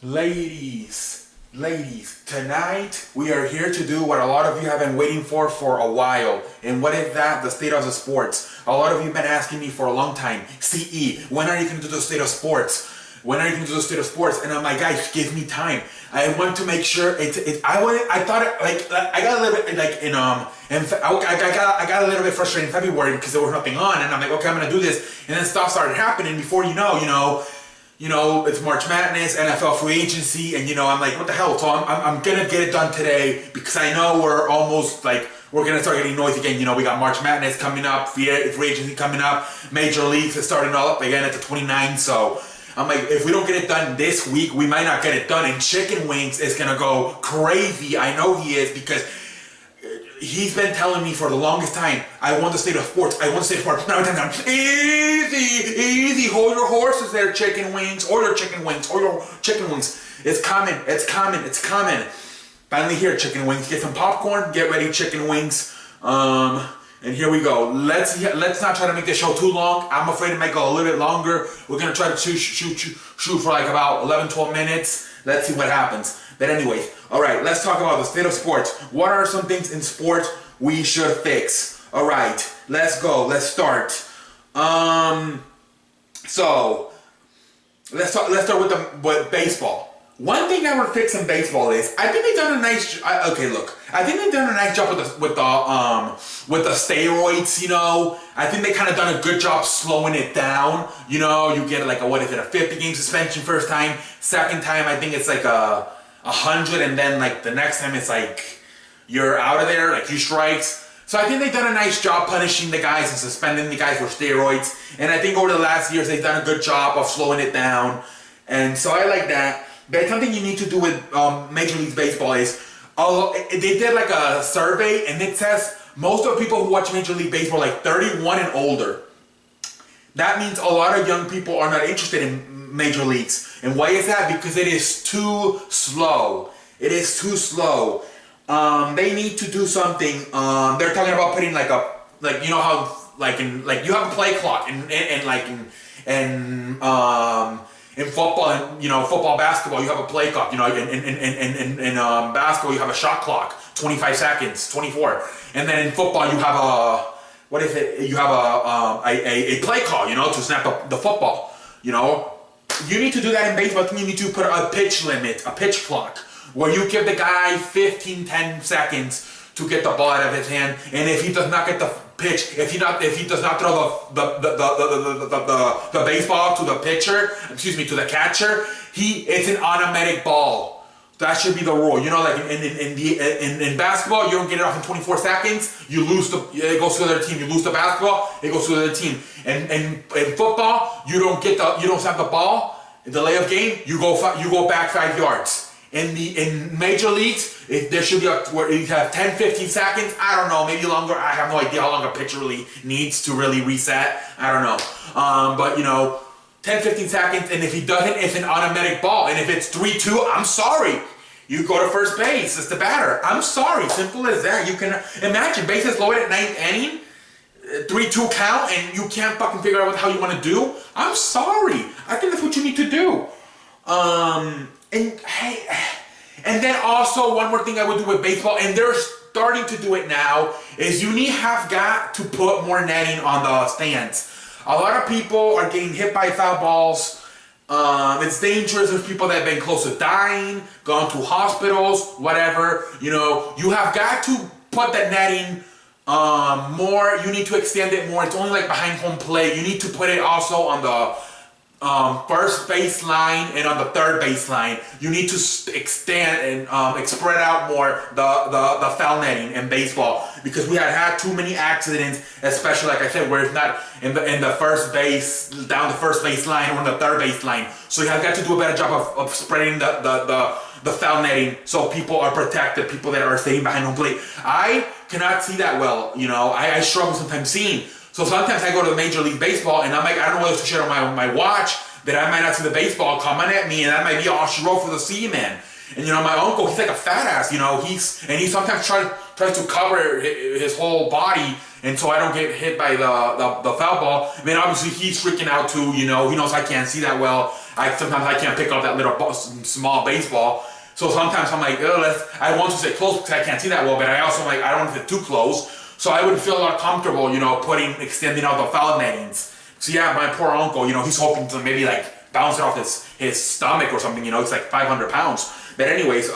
Ladies, tonight we are here to do what a lot of you have been waiting for a while. And what is that? The state of the sports. A lot of you have been asking me for a long time, CE, when are you going to do the state of sports? When are you going to do the state of sports? And I'm like, guys, give me time. I want to make sure I got a little bit I got a little bit frustrated in February because there was nothing on, and I'm like, okay, I'm going to do this. And then stuff started happening before you know, it's March Madness, NFL free agency, and I'm like, what the hell? So I'm gonna get it done today because I know we're almost we're gonna start getting noise again. We got March Madness coming up, free agency coming up, major leagues is starting all up again at the 29th. So I'm like, if we don't get it done this week, we might not get it done. And Chicken Wings is gonna go crazy. I know he is because he's been telling me for the longest time, I want the state of sports. I want the state of sports. No, easy. Hold your horses there, Chicken Wings. Order Chicken Wings. It's coming. Finally here, Chicken Wings. Get some popcorn. Get ready, Chicken Wings. And here we go. Let's not try to make this show too long. I'm afraid it might go a little bit longer. We're gonna try to shoot for like about 11, 12 minutes. Let's see what happens. But anyways, all right, let's talk about the state of sports. What are some things in sports we should fix? All right, let's go. Let's start. So let's start with baseball. One thing I would fix in baseball is I think they've done a nice. I think they've done a nice job with the steroids. I think they kind of done a good job slowing it down. You get a 50-game suspension first time. Second time, I think it's like 100, and then the next time it's you're out of there, 2 strikes. So I think they've done a nice job punishing the guys and suspending the guys for steroids. And I think over the last years they've done a good job of slowing it down. And so I like that. But something you need to do with Major League Baseball is they did a survey, and it says most of the people who watch Major League Baseball are 31 and older. That means a lot of young people are not interested in major leagues. And why is that? Because it is too slow. They need to do something. They're talking about putting how you have a play clock in football and football, basketball, you have a play clock. In basketball you have a shot clock, 25 seconds, 24. And then in football you have you have a play call, to snap the football. You need to do that in baseball. I think you need to put a pitch limit, a pitch clock, where you give the guy 10 seconds to get the ball out of his hand, and if he does not get the pitch, if he does not throw the baseball to the to the catcher, it's an automatic ball. That should be the rule. In basketball, you don't get it off in 24 seconds. You lose it goes to the other team. You lose the basketball, it goes to the other team. And in football, you don't snap the ball. Delay of game, you go back 5 yards. In major leagues, there should be where you have 10, 15 seconds. I don't know, maybe longer. I have no idea how long a pitcher really needs to really reset. I don't know. But 10, 15 seconds, and if he doesn't, it's an automatic ball. And if it's 3-2, I'm sorry. You go to first base. It's the batter. I'm sorry. Simple as that. You can imagine bases loaded at 9th inning, 3-2 count, and you can't fucking figure out how you want to do. I'm sorry. I think that's what you need to do. And then also one more thing I would do with baseball, and they're starting to do it now, is you have got to put more netting on the stands. A lot of people are getting hit by foul balls. It's dangerous. There's people that have been close to dying, gone to hospitals, whatever. You have got to put that netting more. You need to extend it more. It's only behind home plate. You need to put it also on the first baseline and on the third baseline. You need to extend and spread out more the foul netting in baseball, because we had too many accidents, especially like I said, where it's not in the first base, down the first baseline or on the third baseline. So you have got to do a better job of spreading the foul netting so people are protected, people that are staying behind home plate. I cannot see that well. I struggle sometimes seeing. So sometimes I go to Major League Baseball and I'm like, I don't know what else to share on my watch, that I might not see the baseball coming at me, and that might be all she wrote for the C-man. And my uncle, he's like a fat ass, he sometimes tries to cover his whole body, and so I don't get hit by the foul ball. I mean, obviously he's freaking out too, he knows I can't see that well. Sometimes I can't pick up that little small baseball. So sometimes I'm like, I want to stay close because I can't see that well, but I also like, I don't want to get too close. So I would feel a lot comfortable, extending out the foul nettings. So yeah, my poor uncle, he's hoping to maybe like bounce it off his stomach or something, it's like 500 pounds. But anyways,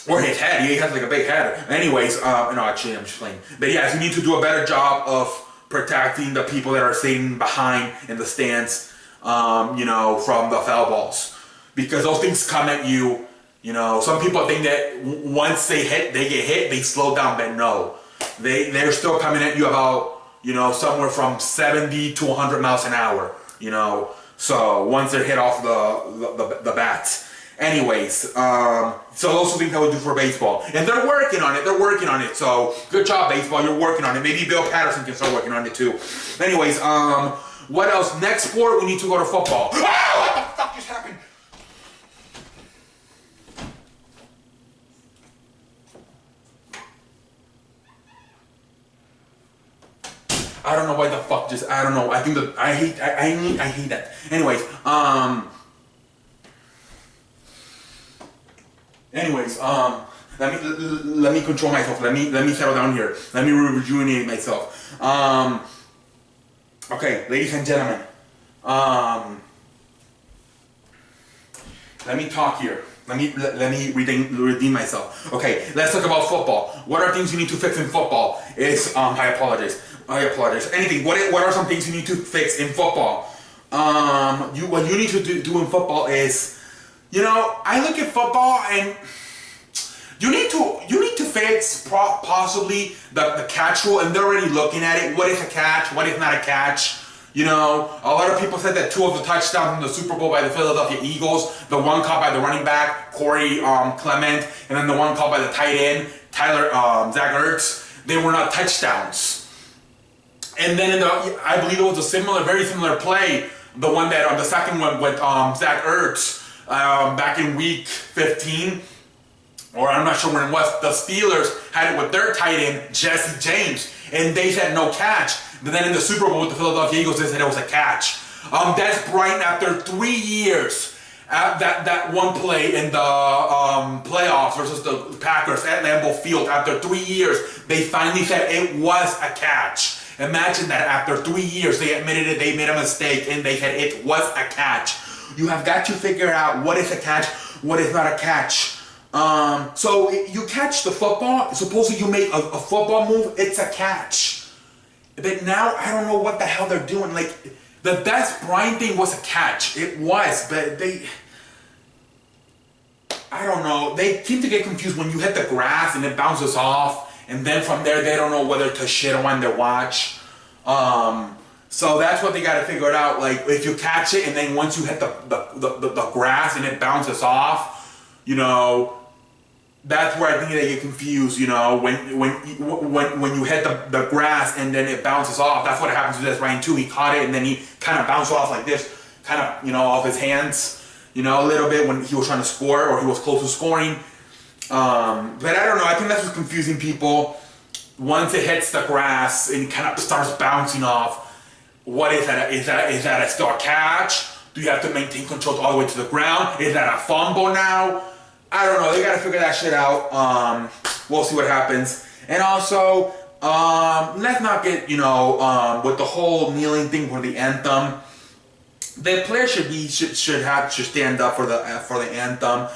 or his head, he has like a big head. Anyways, no, actually I'm just playing. But yeah, you need to do a better job of protecting the people that are sitting behind in the stands, from the foul balls. Because those things come at you, some people think that once they get hit, they slow down, but no. They're still coming at you about, somewhere from 70 to 100 miles an hour, So once they're hit off the bats. Anyways, so those are things I would do for baseball. And they're working on it, So good job, baseball, you're working on it. Maybe Bill Patterson can start working on it too. Anyways, what else? Next sport, we need to go to football. Ah, what the fuck just happened? I don't know why the fuck I don't know. I think that I hate that. Anyways, let me control myself. Let me settle down here. Let me rejuvenate myself. Okay, ladies and gentlemen. Let me talk here. Let me redeem myself. Okay, let's talk about football. What are things you need to fix in football? I apologize. Anything. What are some things you need to fix in football? What you need to do in football is, I look at football and you need to fix possibly the catch rule, and they're already looking at it. What is a catch? What is not a catch? A lot of people said that 2 of the touchdowns in the Super Bowl by the Philadelphia Eagles, the one caught by the running back, Corey Clement, and then the one caught by the tight end, Zach Ertz, they were not touchdowns. And then I believe it was a very similar play, the one that the second one with Zach Ertz back in week 15, or I'm not sure when it was. The Steelers had it with their tight end Jesse James, and they said no catch. But then in the Super Bowl with the Philadelphia Eagles, they said it was a catch. Des Bryant, after 3 years, that one play in the playoffs versus the Packers at Lambeau Field, after 3 years, they finally said it was a catch. Imagine that after 3 years, they admitted it, they made a mistake, and they said it was a catch. You have got to figure out what is a catch, what is not a catch. So you catch the football, supposedly you make a football move, it's a catch. But now, I don't know what the hell they're doing. Like, the Des Bryant thing was a catch. It was, but I don't know. They seem to get confused when you hit the grass and it bounces off. And then from there, they don't know whether to shit on their watch. So that's what they got to figure it out. Like, if you catch it and then once you hit the grass and it bounces off, that's where I think they get confused, when you hit the grass and then it bounces off. That's what happens to Des Bryant too. He caught it and then he kind of bounced off like this, kind of, off his hands, a little bit when he was trying to score or he was close to scoring. But I don't know. I think that's what's confusing people. Once it hits the grass and it kind of starts bouncing off, what is that? Is that still a catch? Do you have to maintain control all the way to the ground? Is that a fumble now? I don't know. They got to figure that shit out. We'll see what happens. And also, let's not get, with the whole kneeling thing for the anthem. The players should stand up for the anthem.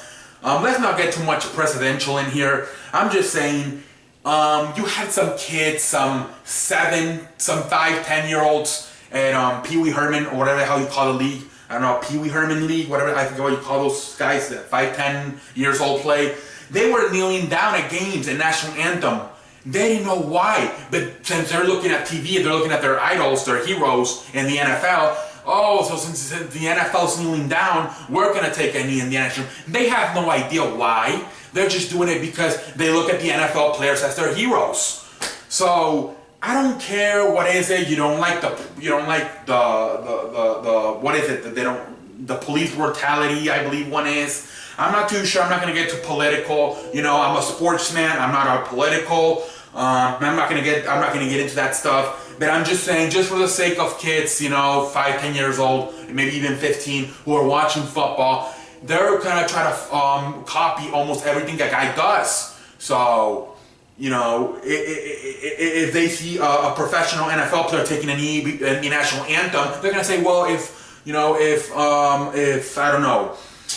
Let's not get too much presidential in here. I'm just saying, you had some kids, some 5, 10-year-olds at Pee Wee Herman, or whatever the hell you call the league. I don't know, Pee Wee Herman League, whatever, I forget what you call those guys that 5, 10 years old play. They were kneeling down at games and national anthem. They didn't know why, but since they're looking at TV, they're looking at their idols, their heroes in the NFL. Oh, so since the NFL's kneeling down, we're going to take a knee in the national. They have no idea why. They're just doing it because they look at the NFL players as their heroes. So I don't care what is it. You don't like the what is it that they don't, the police brutality, I believe one is. I'm not too sure. I'm not going to get too political. I'm a sportsman. I'm not a political. I'm not gonna get into that stuff, but I'm just saying, just for the sake of kids, 5, 10 years old, maybe even 15, who are watching football, they're gonna try to copy almost everything that guy does. So, if they see a professional NFL player taking a knee in the national anthem, they're gonna say, well, if I don't know,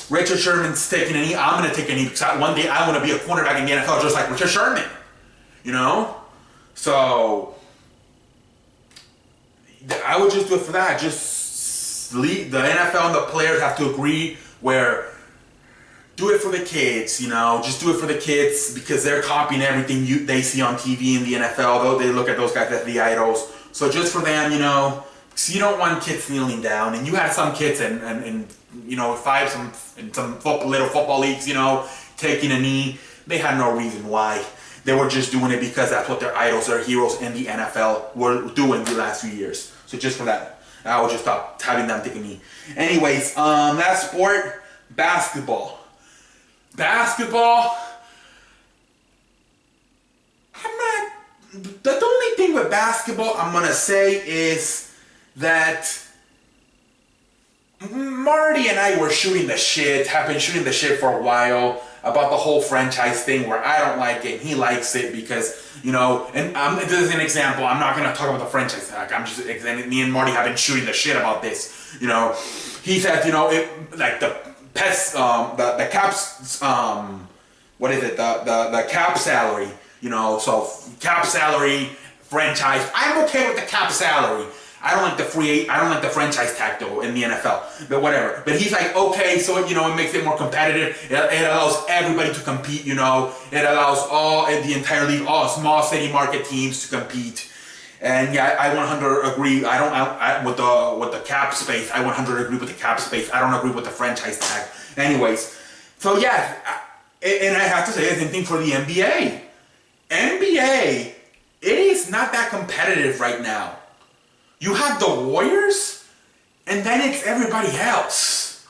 Richard Sherman's taking a knee, I'm gonna take a knee because one day I want to be a cornerback in the NFL just like Richard Sherman. So I would just do it for that. Just leave the NFL and the players have to agree where do it for the kids, just do it for the kids because they're copying everything they see on TV in the NFL. Though they look at those guys as the idols. So just for them, because you don't want kids kneeling down. And you had some kids in little football leagues, taking a knee. They had no reason why. They were just doing it because that's what their idols, their heroes in the NFL were doing the last few years. So just for that, I would just stop having them take a knee. Anyways, that sport, basketball. Basketball, the only thing with basketball I'm going to say is that Marty and I have been shooting the shit for a while about the whole franchise thing where I don't like it, he likes it because, and this is an example, I'm not going to talk about the franchise tag, me and Marty have been shooting the shit about this, he said, like the Caps, the cap salary, so cap salary, franchise, I'm okay with the cap salary. I don't like the franchise tag though in the NFL, but whatever. But he's like, okay, so it makes it more competitive. It allows everybody to compete. It allows the entire league, all small city market teams to compete. And yeah, I 100 agree. With the cap space. I 100 agree with the cap space. I don't agree with the franchise tag. Anyways, so yeah, and I have to say the same thing for the NBA. NBA, it is not that competitive right now. You have the Warriors, and then it's everybody else.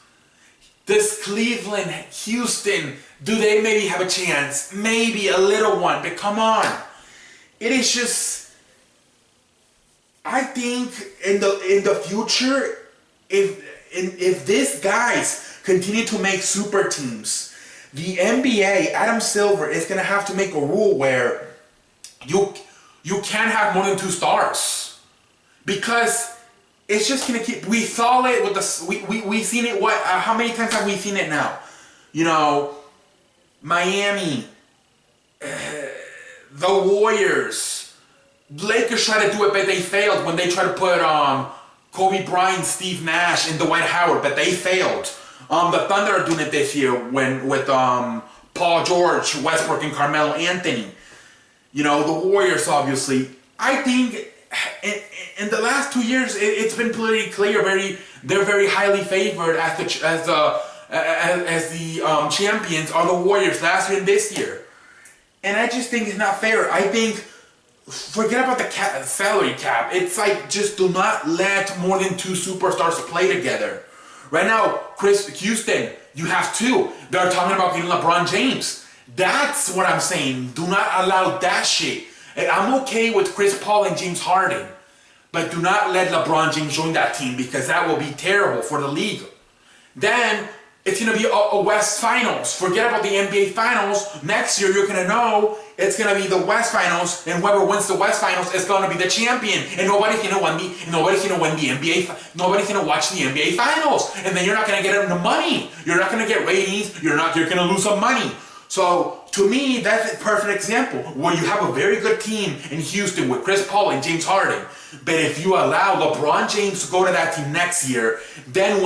Does Cleveland, Houston, do they maybe have a chance? Maybe a little one, but come on. It is just, I think in the future, if these guys continue to make super teams, the NBA, Adam Silver, is going to have to make a rule where you can't have more than 2 stars. Because it's just gonna keep. We saw it with we seen it. How many times have we seen it now? Miami, the Warriors, Lakers tried to do it, but they failed when they tried to put Kobe Bryant, Steve Nash, and Dwight Howard, but they failed. The Thunder are doing it this year with Paul George, Westbrook, and Carmelo Anthony. The Warriors, obviously. I think. In the last 2 years, it's been pretty clear. They're very highly favored as the champions are the Warriors last year and this year, and I just think it's not fair. I think forget about the salary cap. It's like just do not let more than 2 superstars play together. Right now, Houston, you have 2. They're talking about getting LeBron James. That's what I'm saying. Do not allow that shit. And I'm okay with Chris Paul and James Harden, but do not let LeBron James join that team because that will be terrible for the league. Then it's going to be a West Finals. Forget about the NBA Finals. Next year you're going to know it's going to be the West Finals, and whoever wins the West Finals is going to be the champion. And nobody's going to win the NBA. Nobody's going to watch the NBA Finals, and then you're not going to get the money. You're not going to get ratings. You're going to lose some money. So, to me, that's a perfect example where you have a very good team in Houston with Chris Paul and James Harden. But if you allow LeBron James to go to that team next year, then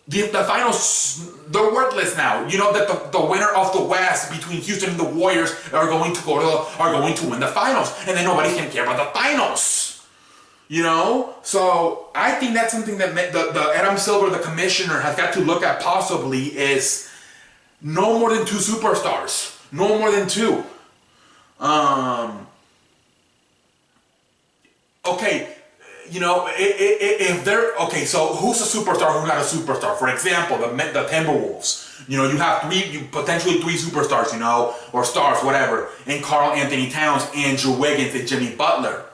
the finals, they're worthless now. That the winner of the West between Houston and the Warriors are going to win the finals. And then nobody can care about the finals. So I think that's something that the Adam Silver, the commissioner, has got to look at possibly is no more than 2 superstars. No more than 2. Okay, if they're okay, so who's a superstar? Who's not a superstar? For example, the Timberwolves. You know, you have potentially three superstars, you know, or stars, whatever, and Karl Anthony Towns, Andrew Wiggins, and Jimmy Butler.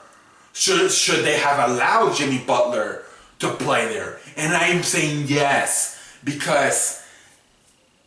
Should they have allowed Jimmy Butler to play there? And I am saying yes, because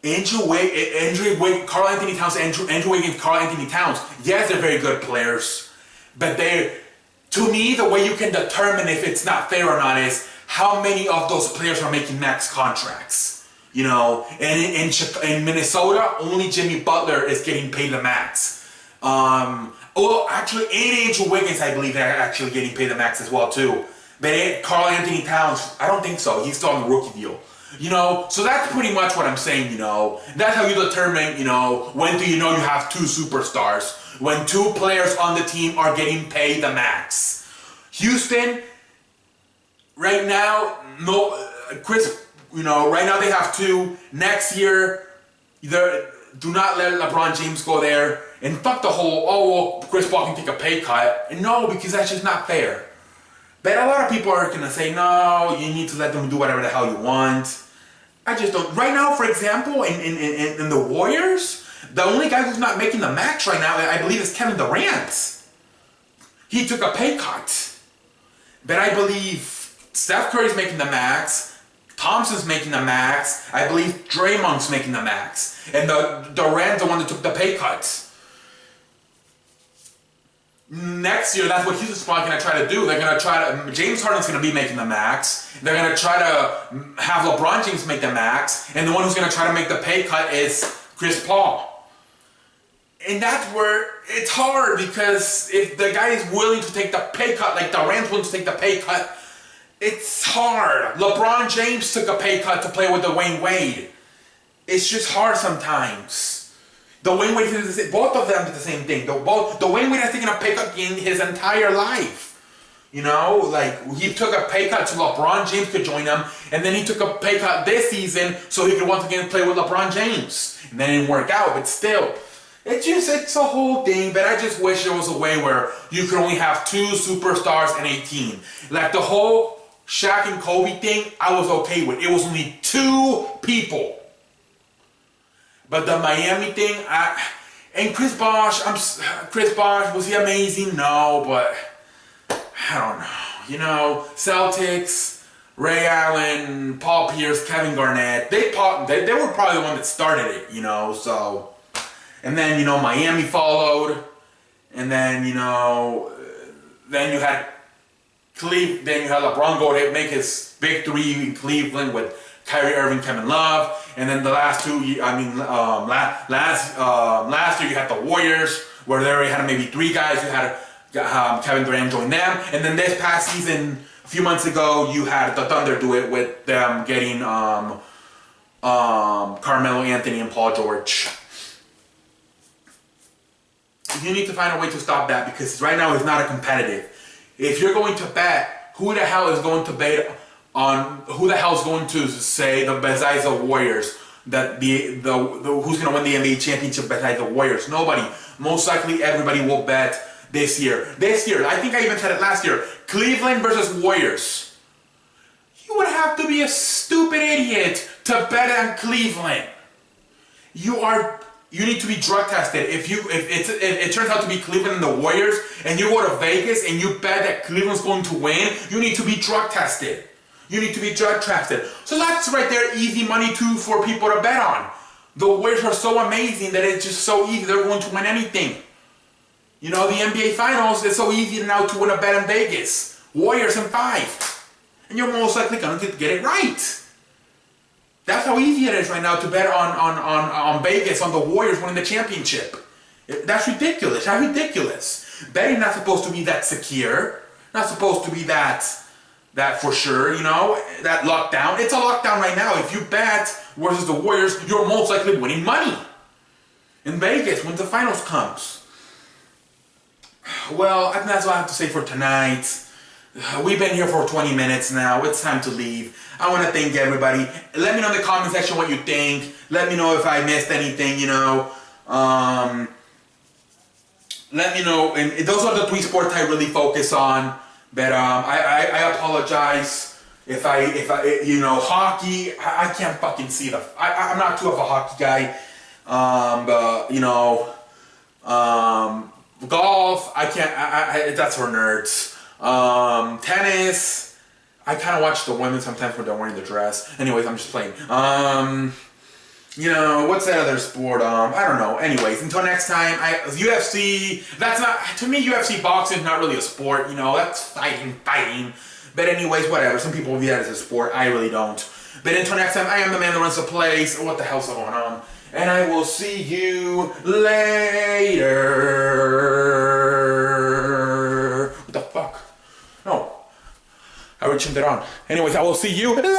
Karl Anthony Towns, Andrew Wiggins, Karl Anthony Towns, yes, they're very good players, but to me, the way you can determine if it's not fair or not is how many of those players are making max contracts. You know, and in Minnesota, only Jimmy Butler is getting paid the max. Well, actually, and Andrew Wiggins, I believe, they're actually getting paid the max as well too. But Karl Anthony Towns, I don't think so. He's still on the rookie deal. You know, so that's pretty much what I'm saying, you know. That's how you determine, you know, when do you know you have two superstars. When two players on the team are getting paid the max. Houston, right now, right now they have two. Next year, do not let LeBron James go there. And fuck the whole, Chris Paul can take a pay cut. And no, because that's just not fair. But a lot of people are going to say, no, you need to let them do whatever the hell you want. I just don't. Right now, for example, in the Warriors, the only guy who's not making the max right now, I believe, is Kevin Durant. He took a pay cut. But I believe Steph Curry's making the max. Thompson's making the max. I believe Draymond's making the max. And Durant's the one that took the pay cut. Next year, that's what Houston's probably going to try to do. They're going to try to... James Harden's going to be making the max. They're going to try to have LeBron James make the max. And the one who's going to try to make the pay cut is Chris Paul. And that's where it's hard, because if the guy is willing to take the pay cut, like Durant's willing to take the pay cut, it's hard. LeBron James took a pay cut to play with Dwayne Wade. It's just hard sometimes. Dwayne Wade did both of them did the same thing. Dwayne Wade has taken a pay cut in his entire life. You know, like, he took a pay cut so LeBron James could join him, and then he took a pay cut this season so he could once again play with LeBron James. And that didn't work out, but still. It's a whole thing, but I just wish there was a way where you could only have two superstars and a team. Like the whole Shaq and Kobe thing, I was okay with. It was only two people. But the Miami thing, and Chris Bosh, was he amazing? No, but I don't know. You know, Celtics, Ray Allen, Paul Pierce, Kevin Garnett, they were probably the one that started it, you know, so. And then, you know, Miami followed, and then, you know, then you had LeBron go to make his big three in Cleveland with Kyrie Irving, Kevin Love, and then the last two, last year you had the Warriors, where they already had maybe three guys. You had Kevin Durant join them, and then this past season, a few months ago, you had the Thunder do it with them getting Carmelo Anthony and Paul George. You need to find a way to stop that, because right now it's not a competitive. If you're going to bet, who the hell is going to bet on who the hell is going to say besides the Warriors that who's going to win the NBA championship besides the Warriors? Nobody. Most likely everybody will bet this year. I think I even said it last year. Cleveland versus Warriors. You would have to be a stupid idiot to bet on Cleveland. You need to be drug tested. If it turns out to be Cleveland and the Warriors, and you go to Vegas and you bet that Cleveland's going to win, you need to be drug tested. You need to be drug tested. So that's right there, easy money too for people to bet on. The Warriors are so amazing that it's just so easy. They're going to win anything. You know, the NBA Finals, it's so easy now to win a bet in Vegas. Warriors in 5. And you're most likely going to get it right. That's how easy it is right now to bet on Vegas, on the Warriors winning the championship. That's ridiculous. How ridiculous. Betting not supposed to be that secure. Not supposed to be that for sure, you know, that lockdown. It's a lockdown right now. If you bet versus the Warriors, you're most likely winning money in Vegas when the finals comes. Well, I think that's all I have to say for tonight. We've been here for 20 minutes now. It's time to leave. I want to thank everybody. Let me know in the comment section what you think. Let me know if I missed anything, you know. Let me know. And those are the 3 sports I really focus on. But I apologize If I, you know, hockey, I can't fucking see I'm not too of a hockey guy. But, you know, golf, I can't, that's for nerds. Tennis, I kind of watch the women sometimes when they're wearing the dress. Anyways, I'm just playing. You know, what's that other sport? I don't know. Anyways, until next time, UFC, that's not, to me, UFC boxing is not really a sport, you know, that's fighting. But anyways, whatever. Some people view that as a sport. I really don't. But until next time, I am the man that runs the place. What the hell's going on? And I will see you later. What the fuck? No. I already turned it on. Anyways, I will see you later.